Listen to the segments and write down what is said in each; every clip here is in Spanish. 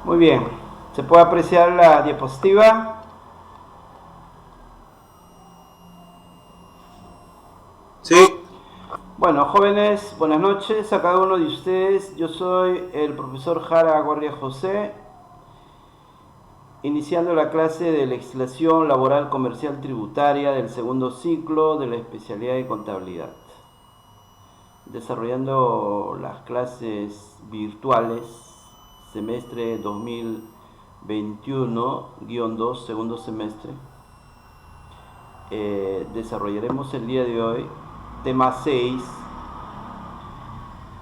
Muy bien, se puede apreciar la diapositiva. Sí, Bueno, jóvenes, buenas noches a cada uno de ustedes. Yo soy el profesor Jara Guardia José, iniciando la clase de legislación laboral comercial tributaria del segundo ciclo de la especialidad de contabilidad, desarrollando las clases virtuales semestre 2021-2, segundo semestre. Desarrollaremos el día de hoy tema 6,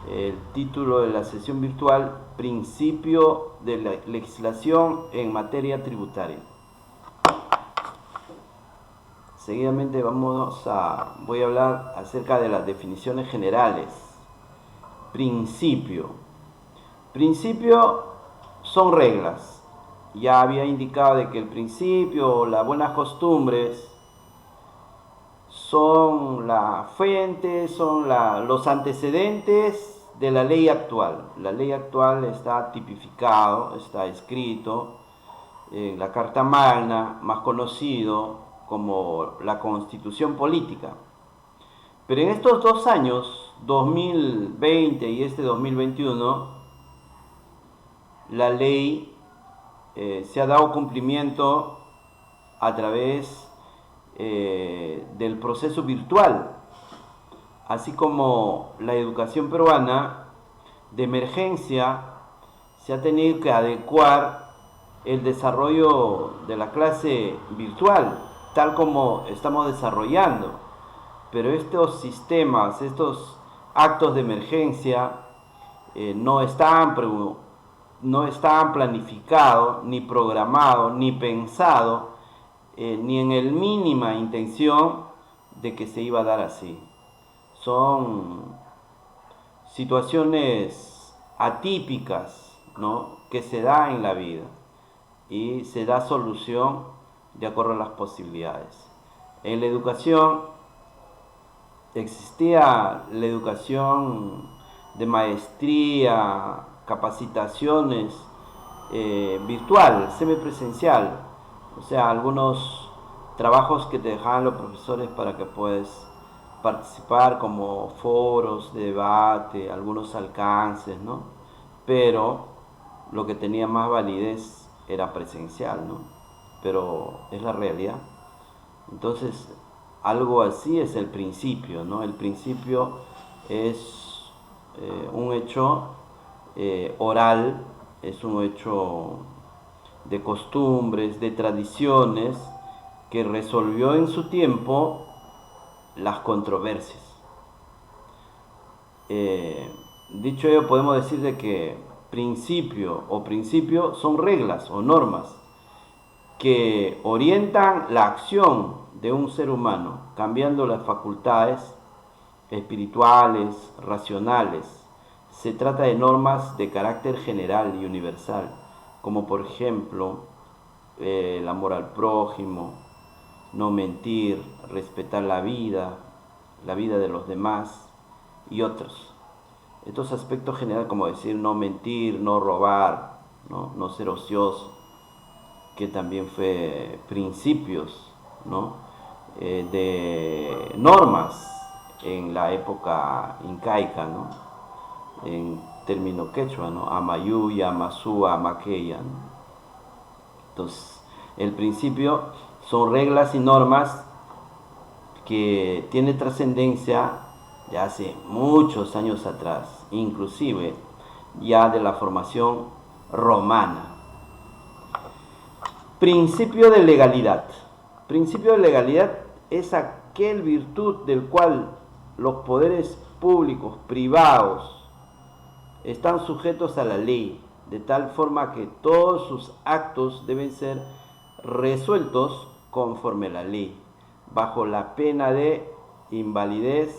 el título de la sesión virtual, principio de la legislación en materia tributaria. Seguidamente voy a hablar acerca de las definiciones generales. Principio. Principio son reglas. Ya había indicado de que el principio, las buenas costumbres, son la fuente, son los antecedentes de la ley actual. La ley actual está tipificado, está escrito en la Carta Magna, más conocido como la Constitución Política. Pero en estos 2 años, 2020 y este 2021, la ley se ha dado cumplimiento a través del proceso virtual, así como la educación peruana de emergencia se ha tenido que adecuar el desarrollo de la clase virtual, tal como estamos desarrollando. Pero estos sistemas, estos actos de emergencia no estaban planificados, ni programados, ni pensados, ni en el mínima intención de que se iba a dar así. Son situaciones atípicas, ¿no?, que se da en la vida y se da solución de acuerdo a las posibilidades. En la educación existía la educación de maestría, capacitaciones virtual, semipresencial, o sea, algunos trabajos que te dejaban los profesores para que puedas participar, como foros de debate, algunos alcances, ¿no? Pero lo que tenía más validez era presencial, ¿no? Pero es la realidad. Entonces, algo así es el principio, ¿no? El principio es un hecho oral, es un hecho de costumbres, de tradiciones, que resolvió en su tiempo las controversias. Dicho ello, podemos decir de que principio son reglas o normas que orientan la acción de un ser humano, cambiando las facultades espirituales, racionales. Se trata de normas de carácter general y universal, como por ejemplo el amor al prójimo, no mentir, respetar la vida de los demás y otros. Estos aspectos generales, como decir no mentir, no robar, no ser ocioso, que también fue principios, ¿no?, de normas en la época incaica, ¿no?, en término quechua, ¿no?, Amayuya, Amasúa, Amaqueya, ¿no? Entonces, el principio son reglas y normas que tiene trascendencia de hace muchos años atrás, inclusive ya de la formación romana. Principio de legalidad. Principio de legalidad es aquel virtud del cual los poderes públicos, privados, están sujetos a la ley, de tal forma que todos sus actos deben ser resueltos conforme a la ley, bajo la pena de invalidez.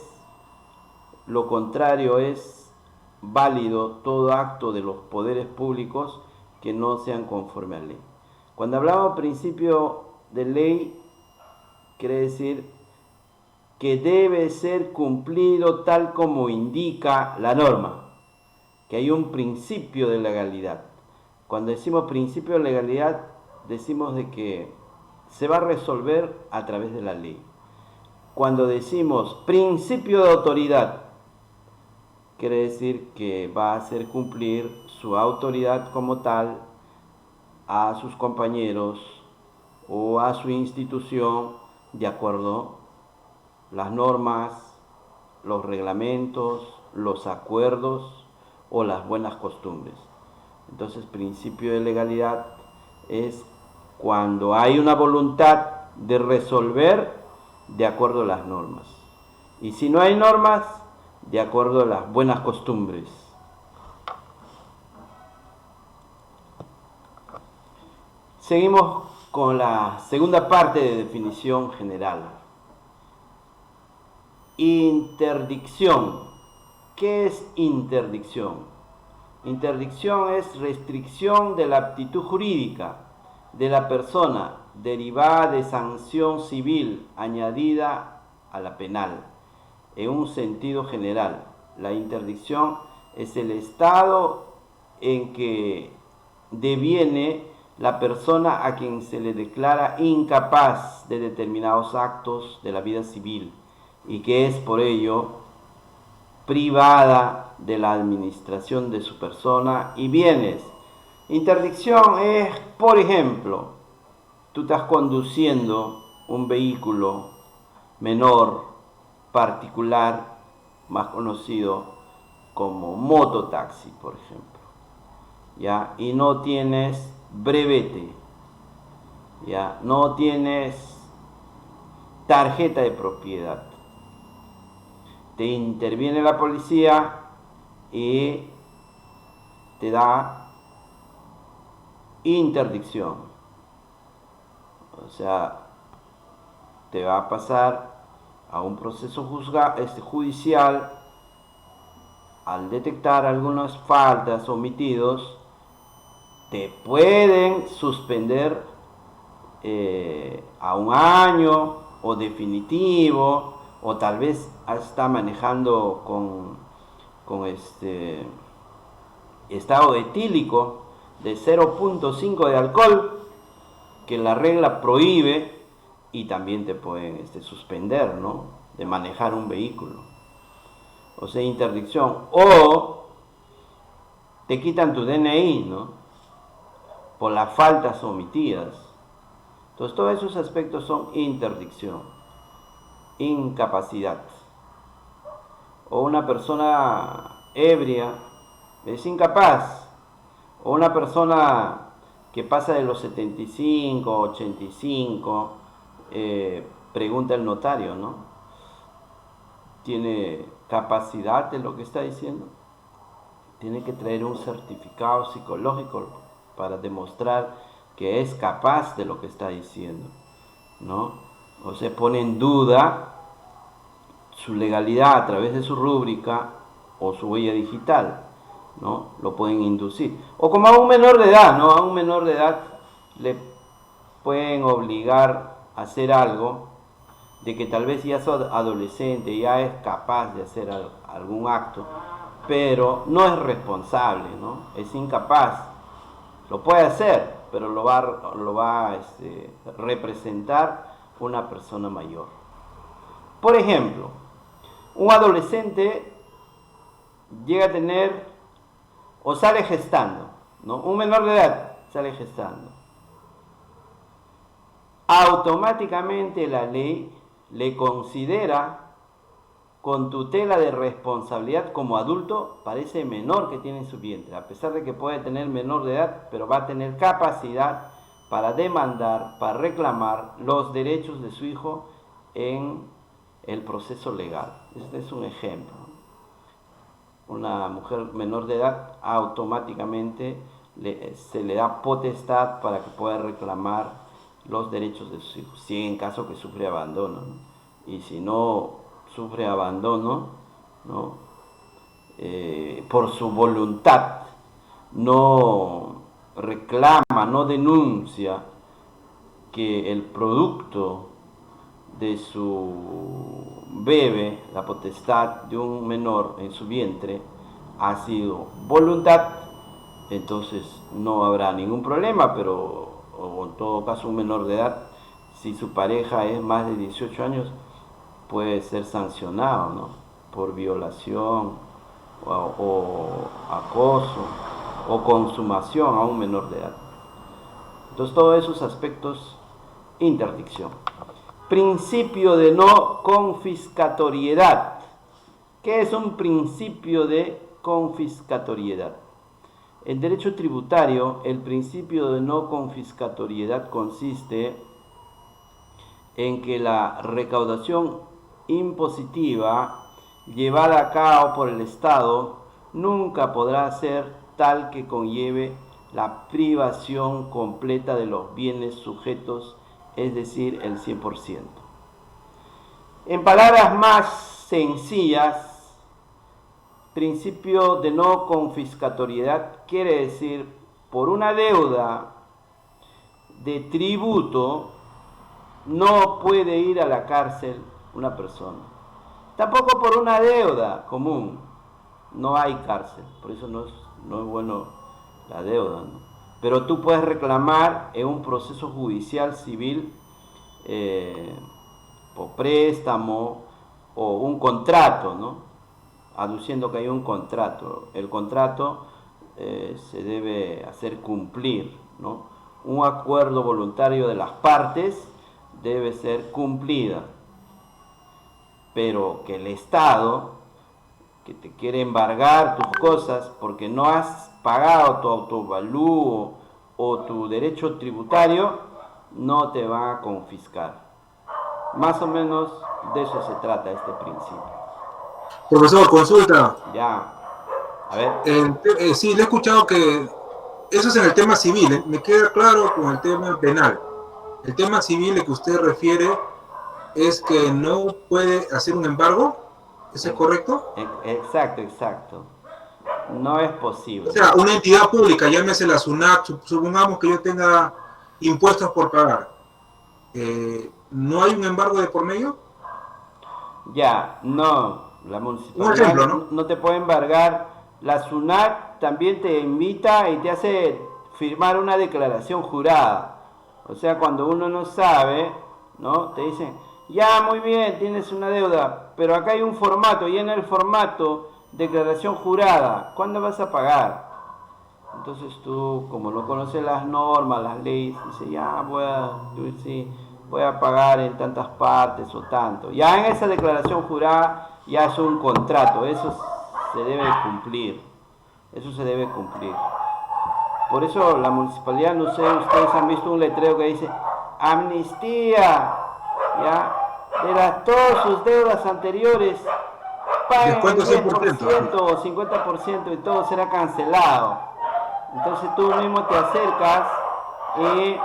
Lo contrario es válido todo acto de los poderes públicos que no sean conforme a la ley. Cuando hablamos de principio de ley, quiere decir que debe ser cumplido tal como indica la norma, que hay un principio de legalidad. Cuando decimos principio de legalidad, decimos de que se va a resolver a través de la ley. Cuando decimos principio de autoridad, quiere decir que va a hacer cumplir su autoridad como tal a sus compañeros o a su institución de acuerdo a las normas, los reglamentos, los acuerdos o las buenas costumbres. Entonces, principio de legalidad es cuando hay una voluntad de resolver de acuerdo a las normas. Y si no hay normas, de acuerdo a las buenas costumbres. Seguimos con la segunda parte de definición general. Interdicción. ¿Qué es interdicción? Interdicción es restricción de la aptitud jurídica de la persona derivada de sanción civil añadida a la penal. En un sentido general, la interdicción es el estado en que deviene la persona a quien se le declara incapaz de determinados actos de la vida civil y que es por ello privada de la administración de su persona y bienes. Interdicción es, por ejemplo, tú estás conduciendo un vehículo menor, particular, más conocido como mototaxi, por ejemplo, ¿ya? Y no tienes brevete, ¿ya? No tienes tarjeta de propiedad. Te interviene la policía y te da interdicción. O sea, te va a pasar a un proceso judicial. Al detectar algunas faltas omitidos, te pueden suspender a un año o definitivo, o tal vez está manejando con estado etílico de 0.5 de alcohol, que la regla prohíbe, y también te pueden suspender, ¿no?, de manejar un vehículo. O sea, interdicción. O te quitan tu DNI, ¿no?, por las faltas omitidas. Entonces, todos esos aspectos son interdicción. Incapacidad. O una persona ebria es incapaz. O una persona que pasa de los 75, 85, pregunta el notario, ¿no?, ¿tiene capacidad de lo que está diciendo? Tiene que traer un certificado psicológico para demostrar que es capaz de lo que está diciendo, ¿no? O se pone en duda su legalidad a través de su rúbrica o su huella digital, ¿no? Lo pueden inducir. O como a un menor de edad, ¿no? A un menor de edad le pueden obligar a hacer algo de que tal vez ya es adolescente, ya es capaz de hacer algún acto, pero no es responsable, ¿no? Es incapaz. Lo puede hacer, pero lo va a representar una persona mayor. Por ejemplo, un adolescente llega a tener o sale gestando, ¿no? Un menor de edad sale gestando. Automáticamente la ley le considera con tutela de responsabilidad como adulto para ese menor que tiene en su vientre, a pesar de que puede tener menor de edad, pero va a tener capacidad para demandar, para reclamar los derechos de su hijo en el proceso legal. Este es un ejemplo. Una mujer menor de edad automáticamente se le da potestad para que pueda reclamar los derechos de sus hijos, si en caso que sufre abandono, ¿no? Y si no sufre abandono, ¿no?, por su voluntad, no reclama, no denuncia que el producto de su bebé, la potestad de un menor en su vientre, ha sido voluntad entonces no habrá ningún problema, pero o en todo caso un menor de edad, si su pareja es más de 18 años, puede ser sancionado, ¿no? Por violación o acoso o consumación a un menor de edad. Entonces todos esos aspectos, interdicción. Principio de no confiscatoriedad. ¿Qué es un principio de confiscatoriedad? En derecho tributario, el principio de no confiscatoriedad consiste en que la recaudación impositiva llevada a cabo por el Estado nunca podrá ser tal que conlleve la privación completa de los bienes sujetos, es decir, el 100%. En palabras más sencillas, principio de no confiscatoriedad quiere decir, por una deuda de tributo no puede ir a la cárcel una persona. Tampoco por una deuda común no hay cárcel, por eso no es bueno la deuda, ¿no? Pero tú puedes reclamar en un proceso judicial civil por préstamo o un contrato, ¿no? Aduciendo que hay un contrato. El contrato se debe hacer cumplir, ¿no? Un acuerdo voluntario de las partes debe ser cumplida, pero que el Estado, que te quiere embargar tus cosas porque no has pagado tu autovalúo o tu derecho tributario, no te va a confiscar. Más o menos de eso se trata este principio. Profesor, consulta. Ya, a ver. Sí, le he escuchado que eso es en el tema civil. Me queda claro con el tema penal. El tema civil al que usted refiere es que no puede hacer un embargo. ¿Eso es correcto? Exacto. No es posible. O sea, una entidad pública, llámese la SUNAT, supongamos que yo tenga impuestos por pagar. ¿No hay un embargo de por medio? Ya, no. La Un municipalidad ejemplo, ¿no? no te puede embargar. La SUNAT también te invita y te hace firmar una declaración jurada. O sea, cuando uno no sabe, ¿no? Te dicen, ya, muy bien, tienes una deuda, pero acá hay un formato, y en el formato, declaración jurada, ¿cuándo vas a pagar? Entonces tú, como no conoces las normas, las leyes, dices, ya, voy a pagar en tantas partes o tanto. Ya en esa declaración jurada ya es un contrato, eso se debe cumplir. Eso se debe cumplir. Por eso la municipalidad, no sé, ustedes han visto un letrero que dice amnistía, ya, todas sus deudas anteriores, paguen el 10% o 50% y todo será cancelado. Entonces tú mismo te acercas y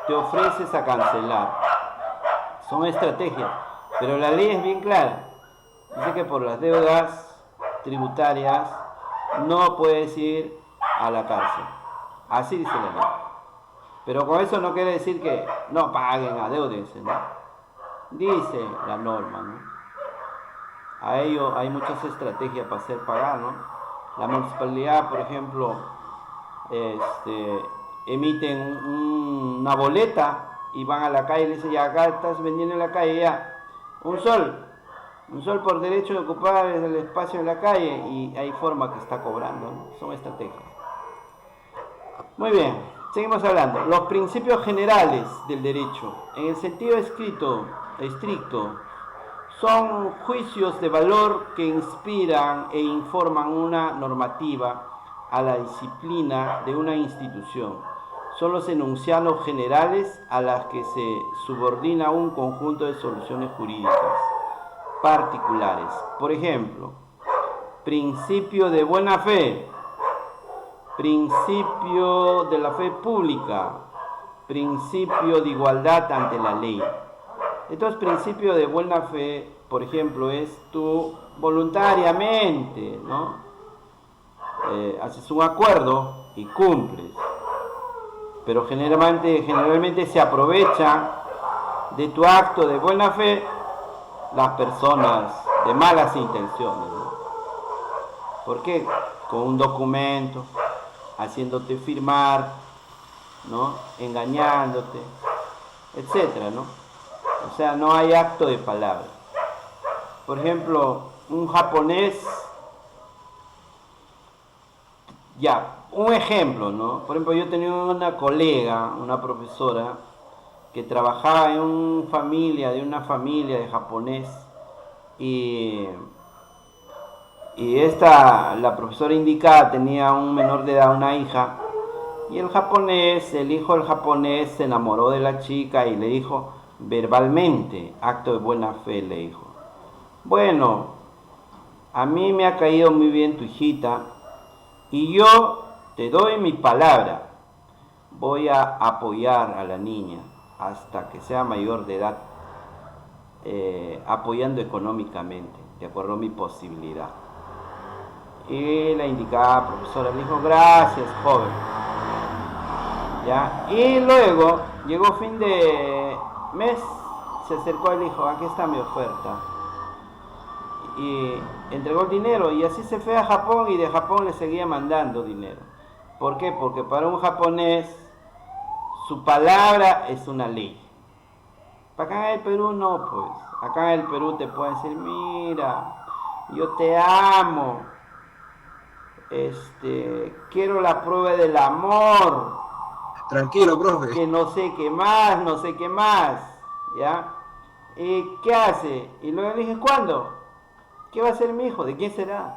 te ofreces a cancelar. Son estrategias, pero la ley es bien clara. Dice que por las deudas tributarias no puedes ir a la cárcel. Así dice la ley. Pero con eso no quiere decir que no paguen, adéudense, ¿no? Dice la norma, ¿no? A ello hay muchas estrategias para hacer pagar, ¿no? La municipalidad, por ejemplo, emiten una boleta y van a la calle y le dicen, ya acá estás vendiendo en la calle, ya, un sol por derecho de ocupar el espacio en la calle, y hay forma que está cobrando, ¿no? Son estrategias. Muy bien, seguimos hablando. Los principios generales del derecho, en el sentido estricto, son juicios de valor que inspiran e informan una normativa a la disciplina de una institución. Son los enunciados generales a las que se subordina un conjunto de soluciones jurídicas particulares. Por ejemplo, principio de buena fe, principio de la fe pública, principio de igualdad ante la ley. Entonces, principio de buena fe, por ejemplo, es tú voluntariamente, ¿no? Haces un acuerdo y cumples. Pero generalmente se aprovecha de tu acto de buena fe las personas de malas intenciones, ¿no? ¿Por qué? Con un documento, haciéndote firmar, ¿no? Engañándote, etcétera, ¿no? O sea, no hay acto de palabra. Por ejemplo, un japonés, ya, un ejemplo, ¿no? Por ejemplo, yo tenía una colega, una profesora, que trabajaba en una familia de japonés, y, la profesora indicada tenía un menor de edad, una hija, y el hijo del japonés se enamoró de la chica y le dijo verbalmente, acto de buena fe, le dijo: bueno, a mí me ha caído muy bien tu hijita y yo te doy mi palabra, voy a apoyar a la niña hasta que sea mayor de edad, apoyando económicamente, de acuerdo a mi posibilidad. Y la indicada profesora le dijo: gracias, joven. ¿Ya? Y luego llegó fin de mes, se acercó y le dijo: aquí está mi oferta. Y entregó el dinero, y así se fue a Japón, y de Japón le seguía mandando dinero. ¿Por qué? Porque para un japonés su palabra es una ley. Para acá en el Perú no, pues. Acá en el Perú te pueden decir: mira, yo te amo, quiero la prueba del amor, Tranquilo, profe. que no sé qué más, no sé qué más, ¿ya? ¿Y qué hace? Y luego le dije: ¿cuándo? ¿Qué va a hacer mi hijo? ¿De quién será?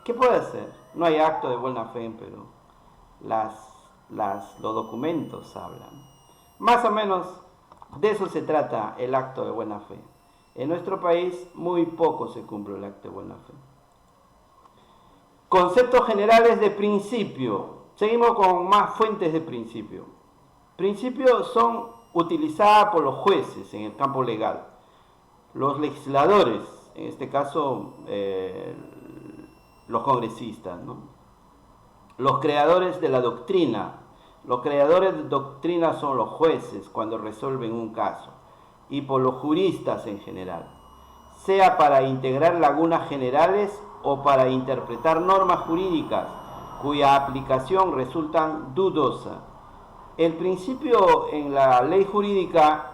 ¿Qué puede hacer? No hay acto de buena fe en Perú. Los documentos hablan. Más o menos de eso se trata el acto de buena fe. En nuestro país muy poco se cumple el acto de buena fe. Conceptos generales de principio. Seguimos con más fuentes de principio. Principios son utilizadas por los jueces en el campo legal, los legisladores, en este caso los congresistas, ¿no? Los creadores de la doctrina. Los creadores de doctrina son los jueces cuando resuelven un caso, y por los juristas en general, sea para integrar lagunas generales o para interpretar normas jurídicas cuya aplicación resulta dudosa. El principio en la ley jurídica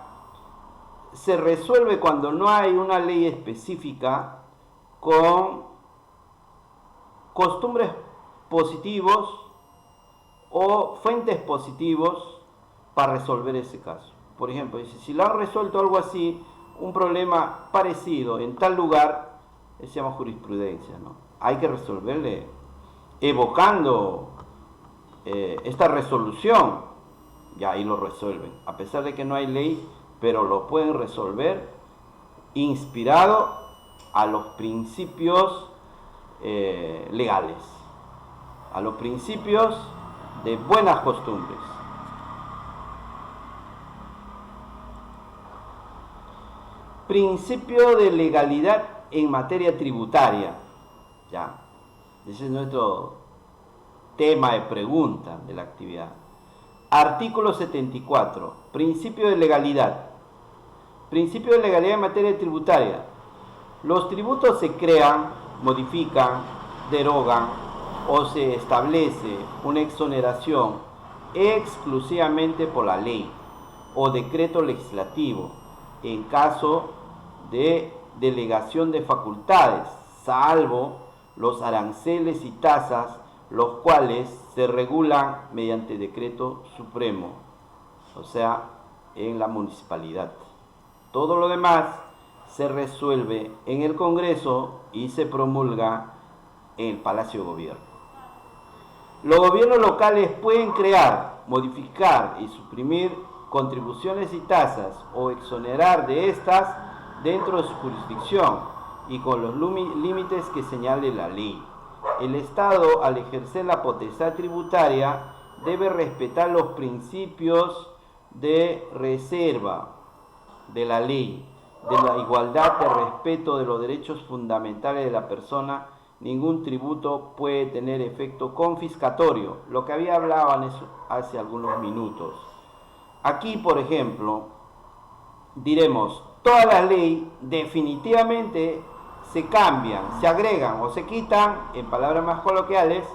se resuelve cuando no hay una ley específica con costumbres positivos o fuentes positivos para resolver ese caso. Por ejemplo, si lo han resuelto algo así, un problema parecido en tal lugar, se llama jurisprudencia, ¿no? Hay que resolverle evocando esta resolución, y ahí lo resuelven, a pesar de que no hay ley, pero lo pueden resolver inspirado a los principios legales, a los principios de buenas costumbres. Principio de legalidad en materia tributaria. Ya, ese es nuestro tema de pregunta de la actividad. Artículo 74. Principio de legalidad. Principio de legalidad en materia tributaria. Los tributos se crean, modifican, derogan o se establece una exoneración exclusivamente por la ley o decreto legislativo en caso de delegación de facultades, salvo los aranceles y tasas, los cuales se regulan mediante decreto supremo, o sea, en la municipalidad. Todo lo demás se resuelve en el Congreso y se promulga en el Palacio de Gobierno. Los gobiernos locales pueden crear, modificar y suprimir contribuciones y tasas o exonerar de estas dentro de su jurisdicción y con los límites que señale la ley. El Estado, al ejercer la potestad tributaria, debe respetar los principios de reserva de la ley, de la igualdad, de respeto de los derechos fundamentales de la persona. Ningún tributo puede tener efecto confiscatorio, lo que había hablado hace algunos minutos. Aquí, por ejemplo, diremos: todas las leyes definitivamente se cambian, se agregan o se quitan, en palabras más coloquiales,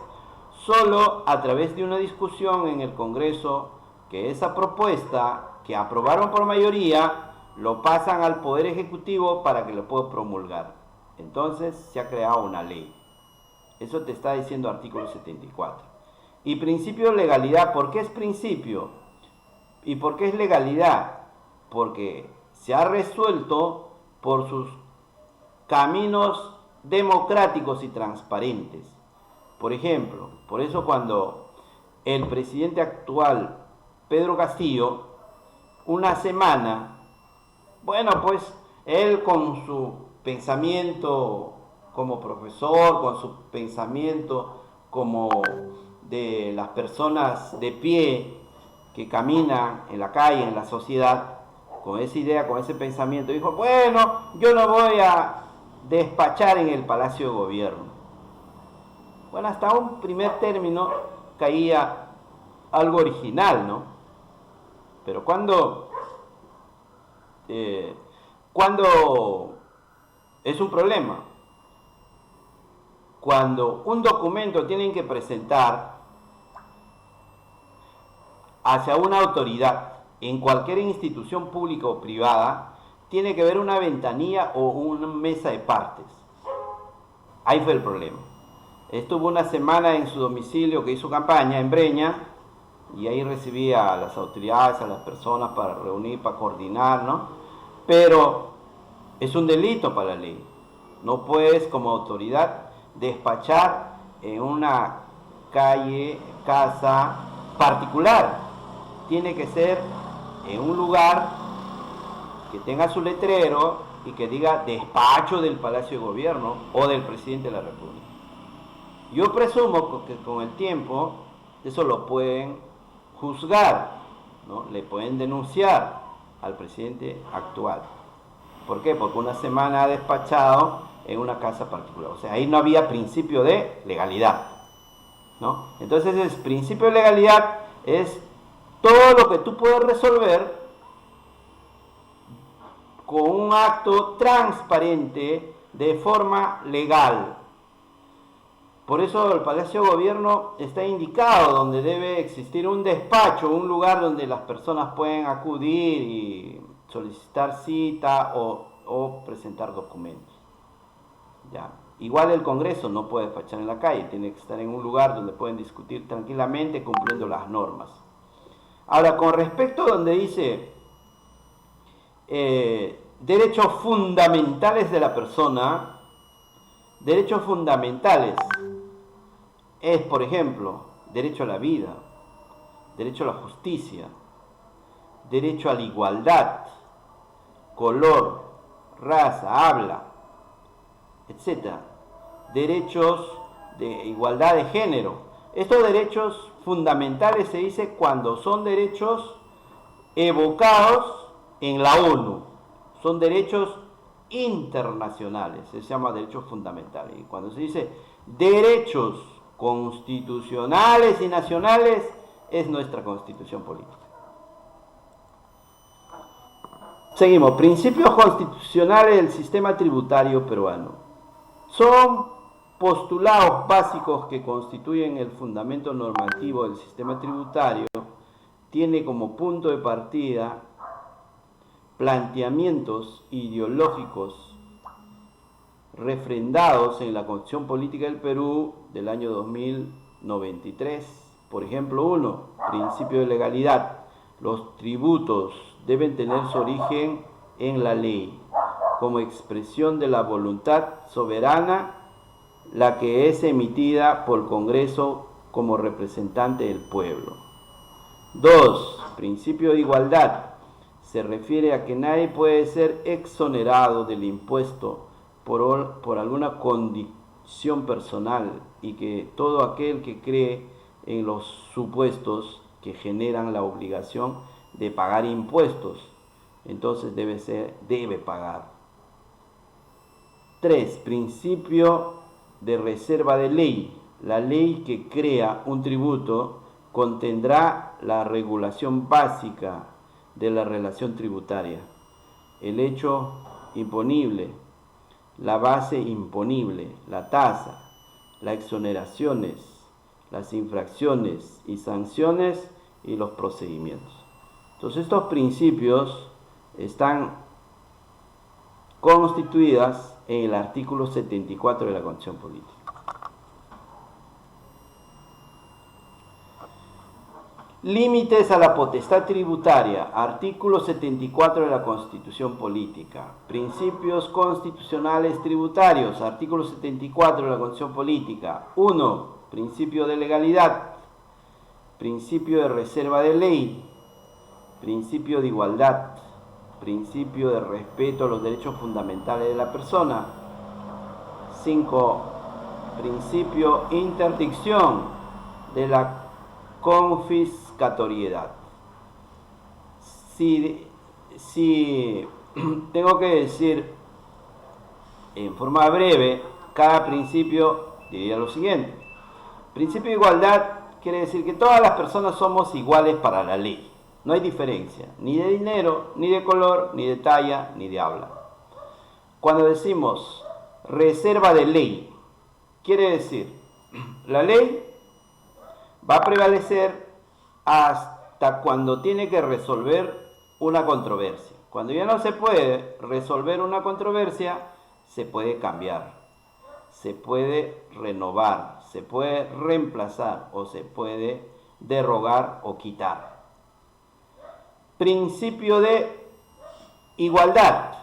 solo a través de una discusión en el Congreso, que esa propuesta que aprobaron por mayoría lo pasan al Poder Ejecutivo para que lo pueda promulgar. Entonces se ha creado una ley. Eso te está diciendo artículo 74. Y principio de legalidad, ¿por qué es principio? ¿Y por qué es legalidad? Porque se ha resuelto por sus caminos democráticos y transparentes. Por ejemplo, por eso cuando el presidente actual, Pedro Castillo, una semana, bueno, pues él con su pensamiento como profesor, con su pensamiento como de las personas de pie que caminan en la calle, en la sociedad, con esa idea, con ese pensamiento, dijo, bueno, yo no voy a despachar en el Palacio de Gobierno. Bueno, hasta un primer término caía algo original, ¿no? Pero cuando es un problema, cuando un documento tienen que presentar hacia una autoridad en cualquier institución pública o privada, tiene que haber una ventanilla o una mesa de partes. Ahí fue el problema. Estuvo una semana en su domicilio que hizo campaña en Breña y ahí recibía a las autoridades, a las personas para reunir, para coordinar, ¿no? Pero es un delito para la ley. No puedes como autoridad despachar en una calle, casa particular. Tiene que ser en un lugar que tenga su letrero y que diga despacho del Palacio de Gobierno o del presidente de la República. Yo presumo que con el tiempo eso lo pueden juzgar, ¿no? Le pueden denunciar al presidente actual. ¿Por qué? Porque una semana ha despachado en una casa particular. O sea, ahí no había principio de legalidad, ¿no? Entonces, el principio de legalidad es todo lo que tú puedes resolver con un acto transparente de forma legal. Por eso el Palacio de Gobierno está indicado donde debe existir un despacho, un lugar donde las personas pueden acudir y solicitar cita o presentar documentos. Ya. Igual el Congreso no puede despachar en la calle, tiene que estar en un lugar donde pueden discutir tranquilamente cumpliendo las normas. Ahora, con respecto a donde dice derechos fundamentales de la persona, derechos fundamentales es, por ejemplo, derecho a la vida, derecho a la justicia, derecho a la igualdad, color, raza, habla, etc. Derechos de igualdad de género. Estos derechos fundamentales se dice cuando son derechos evocados en la ONU. Son derechos internacionales, se llama derechos fundamentales. Y cuando se dice derechos constitucionales y nacionales, es nuestra constitución política. Seguimos. Principios constitucionales del sistema tributario peruano. Son postulados básicos que constituyen el fundamento normativo del sistema tributario. Tiene como punto de partida planteamientos ideológicos refrendados en la Constitución Política del Perú del año 2093. Por ejemplo, 1. Principio de legalidad. Los tributos deben tener su origen en la ley, como expresión de la voluntad soberana, la que es emitida por el Congreso como representante del pueblo. 2. Principio de igualdad. Se refiere a que nadie puede ser exonerado del impuesto por alguna condición personal y que todo aquel que cree en los supuestos que generan la obligación de pagar impuestos, entonces debe pagar. 3. Principio de reserva de ley. La ley que crea un tributo contendrá la regulación básica de la relación tributaria, el hecho imponible, la base imponible, la tasa, las exoneraciones, las infracciones y sanciones y los procedimientos. Entonces estos principios están constituidas en el artículo 74 de la Constitución Política. Límites a la potestad tributaria, artículo 74 de la Constitución Política. Principios constitucionales tributarios, artículo 74 de la Constitución Política. 1. Principio de legalidad, principio de reserva de ley, principio de igualdad, principio de respeto a los derechos fundamentales de la persona. 5. Principio interdicción de la confiscatoriedad. Si tengo que decir en forma breve cada principio, diría lo siguiente. Principio de igualdad quiere decir que todas las personas somos iguales para la ley. No hay diferencia, ni de dinero, ni de color, ni de talla, ni de habla. Cuando decimos reserva de ley, quiere decir, la ley va a prevalecer hasta cuando tiene que resolver una controversia. Cuando ya no se puede resolver una controversia, se puede cambiar, se puede renovar, se puede reemplazar o se puede derogar o quitar. Principio de igualdad.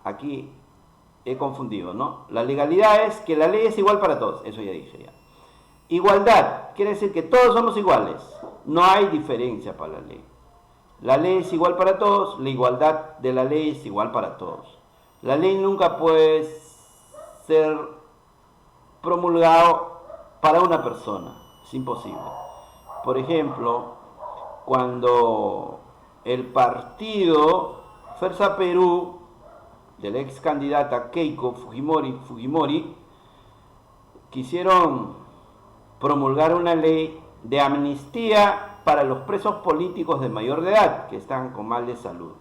Aquí he confundido, ¿no? La legalidad es que la ley es igual para todos, eso ya dije ya. Igualdad quiere decir que todos somos iguales, no hay diferencia para la ley. La ley es igual para todos, la igualdad de la ley es igual para todos. La ley nunca puede ser promulgado para una persona, es imposible. Por ejemplo, cuando el partido Fuerza Perú de la ex candidata Keiko Fujimori quisieron promulgar una ley de amnistía para los presos políticos de mayor de edad que están con mal de salud.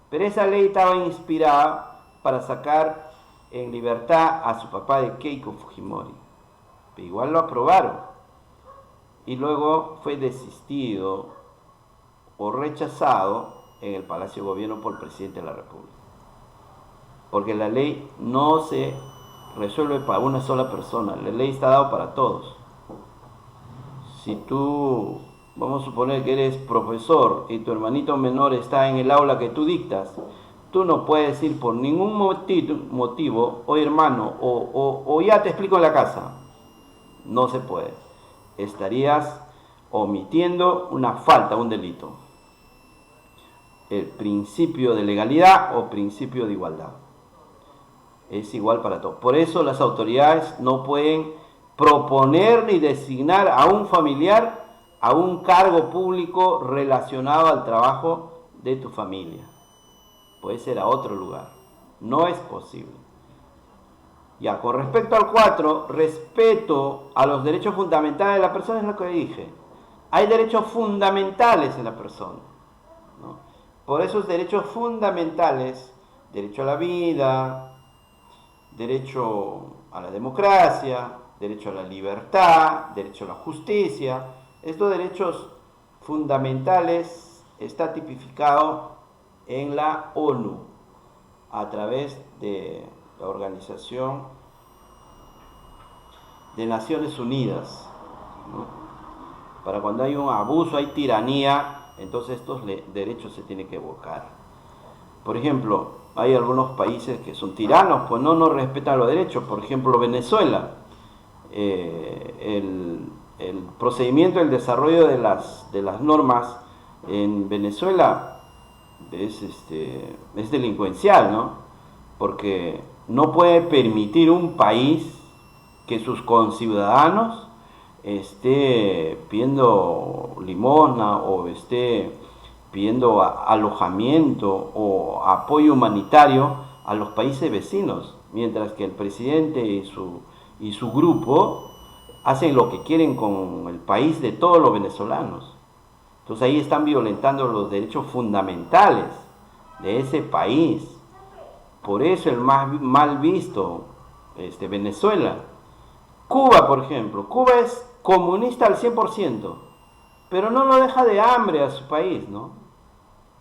Pero esa ley estaba inspirada para sacar en libertad a su papá de Keiko Fujimori. Pero igual lo aprobaron. Y luego fue desistido o rechazado en el Palacio de Gobierno por el presidente de la República. Porque la ley no se resuelve para una sola persona, la ley está dada para todos. Si tú, vamos a suponer que eres profesor y tu hermanito menor está en el aula que tú dictas, tú no puedes ir por ningún motivo, oye hermano, o ya te explico en la casa. No se puede. Estarías omitiendo una falta, un delito. El principio de legalidad o principio de igualdad. Es igual para todos. Por eso las autoridades no pueden proponer ni designar a un familiar a un cargo público relacionado al trabajo de tu familia. Puede ser a otro lugar. No es posible. Ya, con respecto al 4, respeto a los derechos fundamentales de la persona, es lo que dije. Hay derechos fundamentales en la persona, ¿no? Por esos derechos fundamentales, derecho a la vida, derecho a la democracia, derecho a la libertad, derecho a la justicia, estos derechos fundamentales está tipificado en la ONU a través de la Organización de Naciones Unidas, ¿no? Para cuando hay un abuso, hay tiranía, entonces estos derechos se tienen que evocar. Por ejemplo, hay algunos países que son tiranos, pues no respetan los derechos. Por ejemplo, Venezuela. El procedimiento, el desarrollo de las normas en Venezuela es delincuencial, ¿no? Porque no puede permitir un país que sus conciudadanos esté pidiendo limosna o esté pidiendo alojamiento o apoyo humanitario a los países vecinos, mientras que el presidente y su grupo hacen lo que quieren con el país de todos los venezolanos. Entonces ahí están violentando los derechos fundamentales de ese país. Por eso el más mal visto, Venezuela. Cuba, por ejemplo. Cuba es comunista al 100%, pero no lo deja de hambre a su país, ¿no?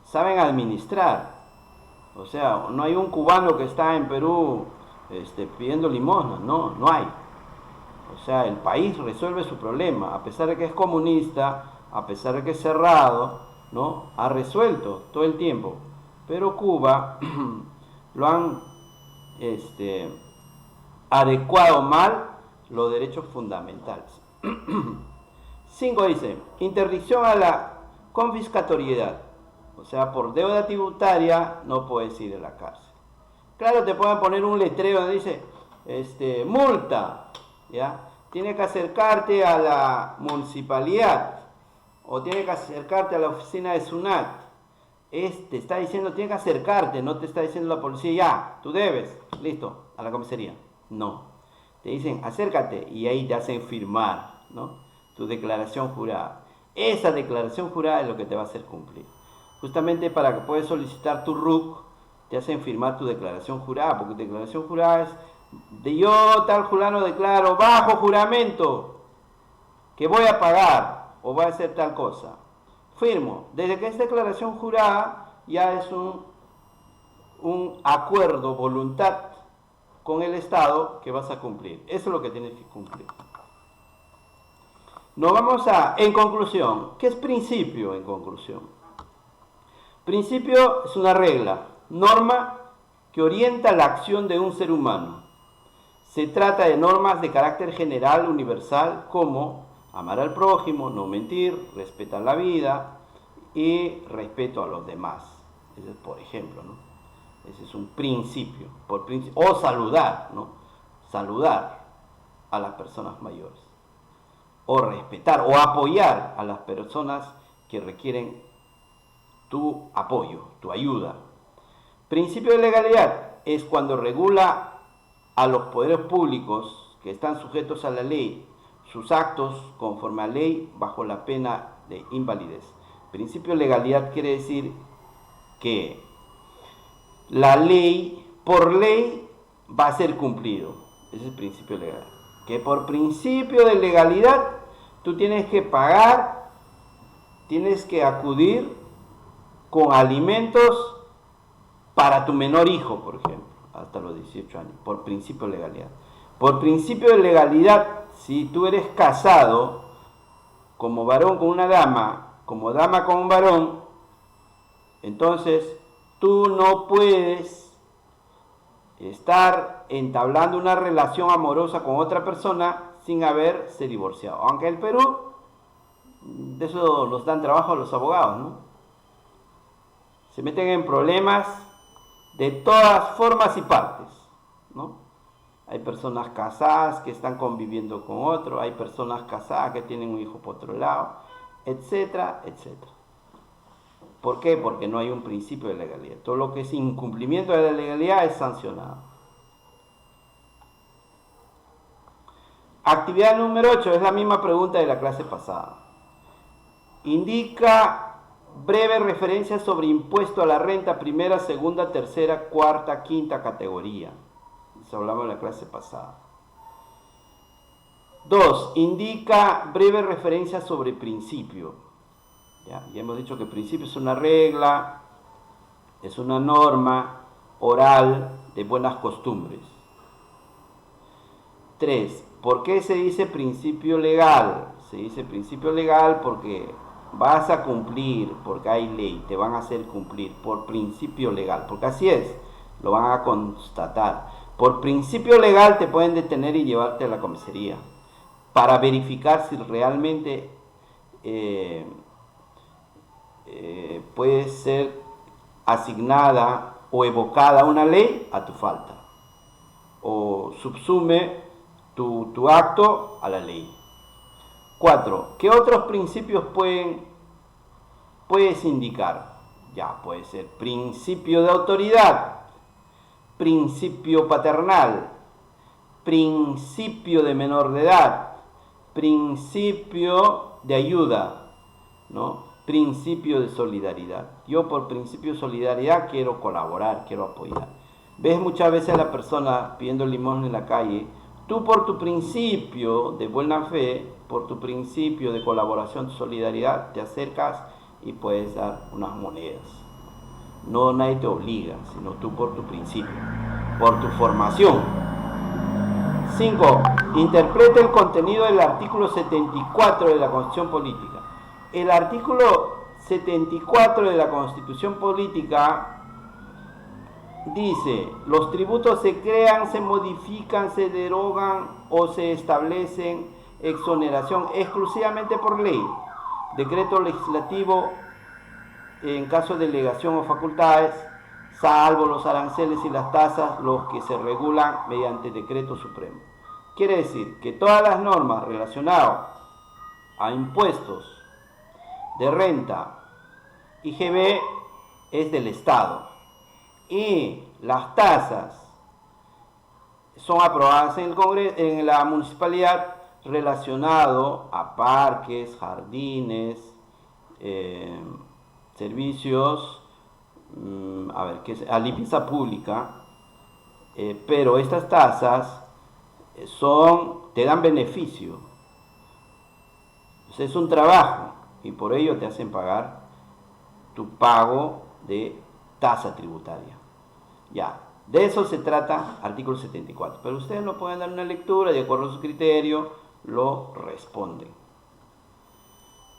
Saben administrar. O sea, no hay un cubano que está en Perú pidiendo limosna, no hay. O sea, el país resuelve su problema, a pesar de que es comunista, a pesar de que es cerrado, ¿no? Ha resuelto todo el tiempo. Pero Cuba lo han adecuado mal los derechos fundamentales. 5 dice, interdicción a la confiscatoriedad. O sea, por deuda tributaria no puedes ir a la cárcel. Claro, te pueden poner un letrero donde dice, multa, ¿ya? Tienes que acercarte a la municipalidad o tienes que acercarte a la oficina de SUNAT. Te está diciendo, tienes que acercarte, no te está diciendo la policía, ya, tú debes, listo, a la comisaría. No, te dicen, acércate y ahí te hacen firmar, ¿no? Tu declaración jurada. Esa declaración jurada es lo que te va a hacer cumplir. Justamente para que puedas solicitar tu RUC, te hacen firmar tu declaración jurada, porque tu declaración jurada es de yo, tal fulano, declaro bajo juramento que voy a pagar o voy a hacer tal cosa. Firmo. Desde que es declaración jurada, ya es un acuerdo, voluntad con el Estado que vas a cumplir. Eso es lo que tienes que cumplir. Nos vamos en conclusión, ¿qué es principio en conclusión? Principio es una regla, norma que orienta la acción de un ser humano. Se trata de normas de carácter general, universal, como amar al prójimo, no mentir, respetar la vida y respeto a los demás. Ese es por ejemplo, ¿no? Ese es un principio. O saludar, ¿no? Saludar a las personas mayores. O respetar o apoyar a las personas que requieren tu apoyo, tu ayuda. Principio de legalidad es cuando regula a los poderes públicos que están sujetos a la ley, sus actos conforme a ley bajo la pena de invalidez. Principio de legalidad quiere decir que la ley, por ley, va a ser cumplido. Ese es el principio de legalidad. Que por principio de legalidad tú tienes que pagar, tienes que acudir con alimentos para tu menor hijo, por ejemplo, hasta los 18 años, por principio de legalidad. Por principio de legalidad, si tú eres casado como varón con una dama, como dama con un varón, entonces tú no puedes estar entablando una relación amorosa con otra persona sin haberse divorciado. Aunque en el Perú, de eso nos dan trabajo a los abogados, ¿no? Se meten en problemas de todas formas y partes, ¿no? Hay personas casadas que están conviviendo con otro, hay personas casadas que tienen un hijo por otro lado, etcétera, etcétera. ¿Por qué? Porque no hay un principio de legalidad. Todo lo que es incumplimiento de la legalidad es sancionado. Actividad número 8, es la misma pregunta de la clase pasada. Indica breve referencia sobre impuesto a la renta primera, segunda, tercera, cuarta, quinta categoría. Eso hablamos en la clase pasada. 2. Indica breve referencia sobre principio. Ya hemos dicho que principio es una regla, es una norma oral de buenas costumbres. 3. ¿Por qué se dice principio legal? Se dice principio legal porque vas a cumplir, porque hay ley, te van a hacer cumplir por principio legal, porque así es, lo van a constatar. Por principio legal te pueden detener y llevarte a la comisaría para verificar si realmente puede ser asignada o evocada una ley a tu falta, o subsume tu acto a la ley. 4. ¿Qué otros principios puedes indicar? Ya puede ser principio de autoridad, principio paternal, principio de menor de edad, principio de ayuda, ¿no? Principio de solidaridad. Yo por principio de solidaridad quiero colaborar, quiero apoyar. Ves muchas veces a la persona pidiendo limosna en la calle, Tú por tu principio de buena fe, por tu principio de colaboración, solidaridad, te acercas y puedes dar unas monedas. No, nadie te obliga, sino tú por tu principio, por tu formación. 5. Interpreta el contenido del artículo 74 de la Constitución Política. El artículo 74 de la Constitución Política dice: los tributos se crean, se modifican, se derogan o se establecen exoneración exclusivamente por ley, decreto legislativo en caso de delegación o facultades, salvo los aranceles y las tasas, los que se regulan mediante decreto supremo. Quiere decir que todas las normas relacionadas a impuestos de renta, IGB, es del Estado, y las tasas son aprobadas en el Congreso, en la municipalidad, relacionado a parques, jardines, servicios, a limpieza pública, pero estas tasas te dan beneficio. Entonces es un trabajo y por ello te hacen pagar tu pago de tasa tributaria. Ya, de eso se trata artículo 74. Pero ustedes lo pueden dar una lectura, de acuerdo a su criterio, lo responden.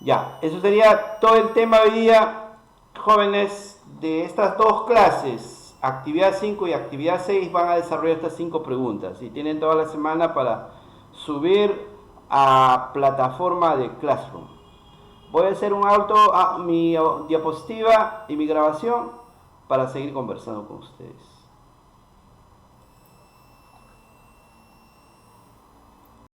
Ya, eso sería todo el tema hoy día, jóvenes. De estas dos clases, actividad 5 y actividad 6, van a desarrollar estas 5 preguntas y tienen toda la semana para subir a plataforma de Classroom. Voy a hacer un alto a mi diapositiva y mi grabación para seguir conversando con ustedes.